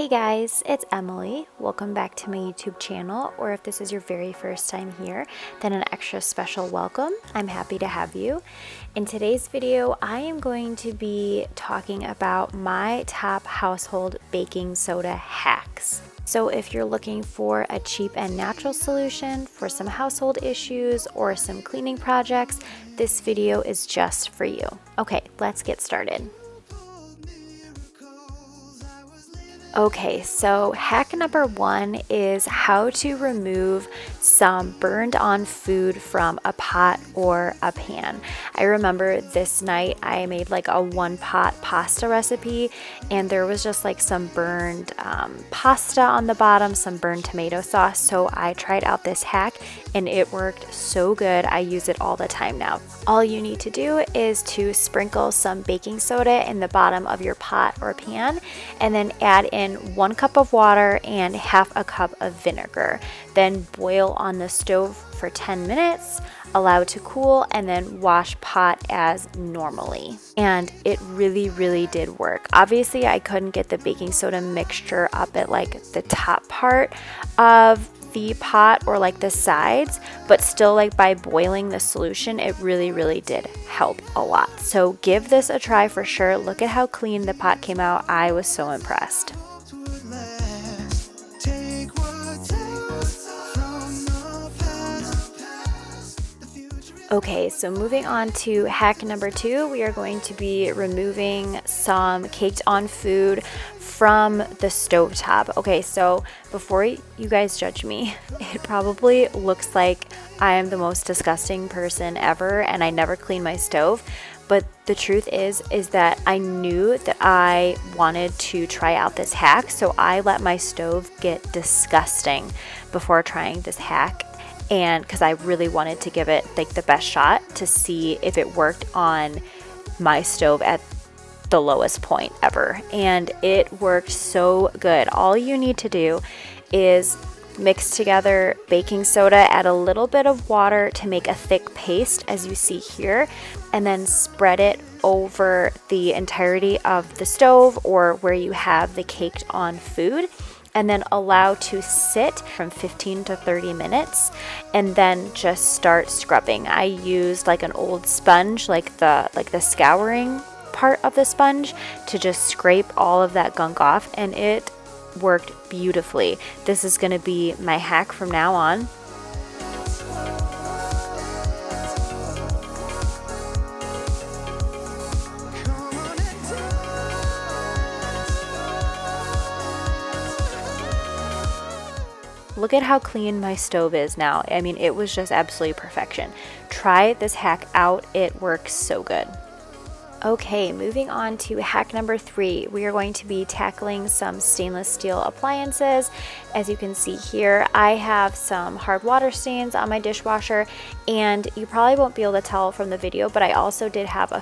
Hey guys, it's Emily. Welcome back to my YouTube channel, or if this is your very first time here, then an extra special welcome. I'm happy to have you. In today's video, I am going to be talking about my top household baking soda hacks. So if you're looking for a cheap and natural solution for some household issues or some cleaning projects, this video is just for you. Okay, let's get started. Okay, so hack number one is how to remove some burned on food from a pot or a pan. I remember this night I made like a one pot pasta recipe and there was just like some burned pasta on the bottom, some burned tomato sauce. So I tried out this hack and it worked so good. I use it all the time now. All you need to do is to sprinkle some baking soda in the bottom of your pot or pan and then add in 1 cup of water and half a cup of vinegar. Then boil on the stove for 10 minutes, allow it to cool, and then wash pot as normally. And it really did work. Obviously, I couldn't get the baking soda mixture up at like the top part of the pot or like the sides, but still like by boiling the solution, it really did help a lot. So give this a try for sure. Look at how clean the pot came out. I was so impressed. Okay, so moving on to hack number 2, we are going to be removing some caked on food from the stovetop. Okay, so before you guys judge me, it probably looks like I am the most disgusting person ever and I never clean my stove. But the truth is that I knew that I wanted to try out this hack, so I let my stove get disgusting before trying this hack. And because I really wanted to give it like the best shot to see if it worked on my stove at the lowest point ever. And it worked so good. All you need to do is mix together baking soda, add a little bit of water to make a thick paste as you see here, and then spread it over the entirety of the stove or where you have the caked on food. And then allow to sit from 15 to 30 minutes and then just start scrubbing. I used like an old sponge, like the scouring part of the sponge to just scrape all of that gunk off, and it worked beautifully. This is going to be my hack from now on. Look at how clean my stove is now. I mean, it was just absolutely perfection. Try this hack out. It works so good. Okay, moving on to hack number 3, we are going to be tackling some stainless steel appliances. As you can see here, I have some hard water stains on my dishwasher, and you probably won't be able to tell from the video, but I also did have a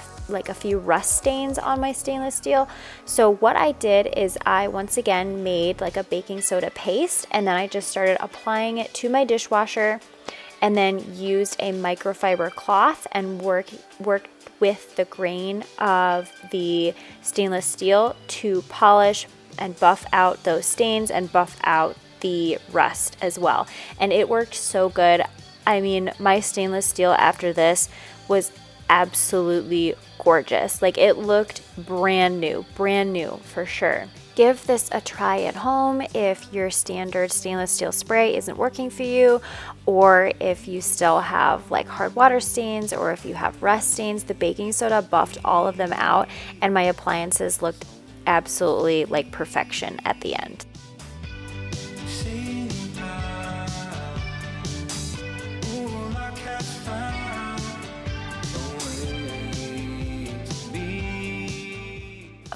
few rust stains on my stainless steel. So what I did is I once again made like a baking soda paste, and then I just started applying it to my dishwasher, and then used a microfiber cloth and worked with the grain of the stainless steel to polish and buff out those stains and buff out the rust as well. And it worked so good. I mean, my stainless steel after this was absolutely gorgeous. Like, it looked brand new for sure. Give this a try at home if your standard stainless steel spray isn't working for you, or if you still have like hard water stains, or if you have rust stains. The baking soda buffed all of them out, and my appliances looked absolutely like perfection at the end.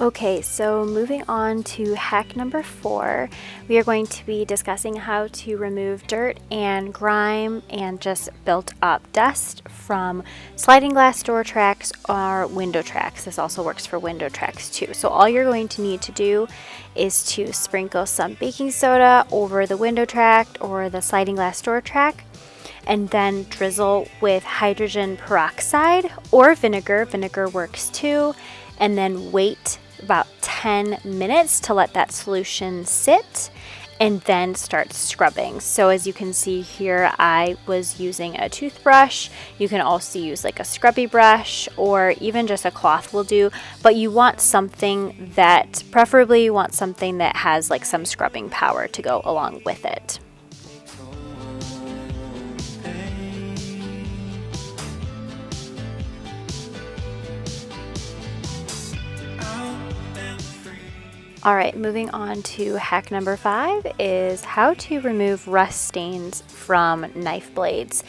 Okay, so moving on to hack number 4, we are going to be discussing how to remove dirt and grime and just built up dust from sliding glass door tracks or window tracks. This also works for window tracks too. So all you're going to need to do is to sprinkle some baking soda over the window track or the sliding glass door track, and then drizzle with hydrogen peroxide or vinegar. Vinegar works too. And then wait about 10 minutes to let that solution sit, and then start scrubbing. So as you can see here, I was using a toothbrush. You can also use like a scrubby brush, or even just a cloth will do, but you want something that, preferably you want something that has like some scrubbing power to go along with it. All right, moving on to hack number 5 is how to remove rust stains from knife blades.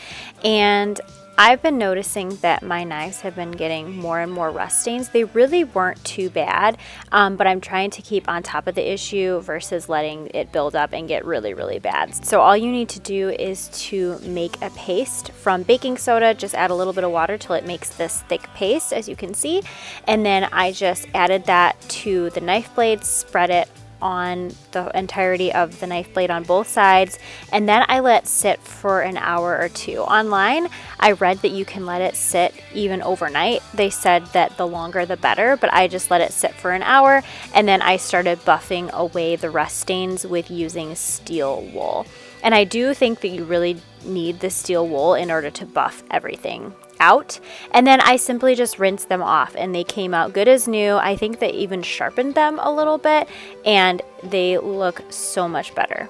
And I've been noticing that my knives have been getting more and more rust stains. They really weren't too bad, but I'm trying to keep on top of the issue versus letting it build up and get really, really bad. So all you need to do is to make a paste from baking soda. Just add a little bit of water till it makes this thick paste, as you can see. And then I just added that to the knife blades, spread it on the entirety of the knife blade on both sides, and then I let sit for an hour or two. Online, I read that you can let it sit even overnight. They said that the longer the better, but I just let it sit for an hour, and then I started buffing away the rust stains with using steel wool. And I do think that you really need the steel wool in order to buff everything out. And then I simply just rinsed them off, and they came out good as new. I think they even sharpened them a little bit, and they look so much better.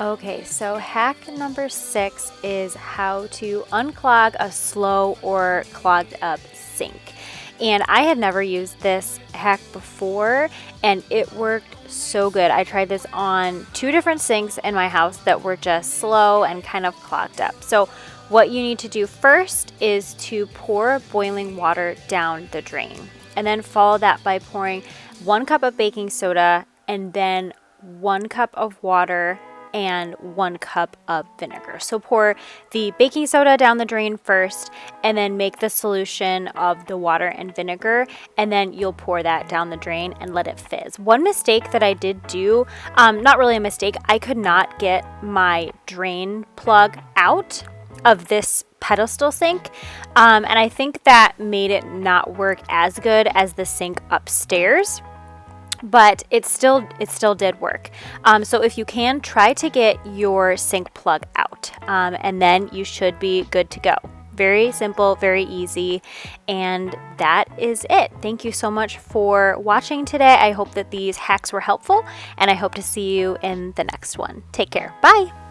Okay, so hack number 6 is how to unclog a slow or clogged up sink. And I had never used this hack before, and it worked so good. I tried this on 2 different sinks in my house that were just slow and kind of clogged up. So what you need to do first is to pour boiling water down the drain, and then follow that by pouring 1 cup of baking soda, and then 1 cup of water, and 1 cup of vinegar. So pour the baking soda down the drain first, and then make the solution of the water and vinegar, and then you'll pour that down the drain and let it fizz. One mistake that I did do, not really a mistake, I could not get my drain plug out of this pedestal sink, and I think that made it not work as good as the sink upstairs. But it still did work. So if you can, try to get your sink plug out, and then you should be good to go. Very simple, very easy, and that is it. Thank you so much for watching today. I hope that these hacks were helpful, and I hope to see you in the next one. Take care. Bye.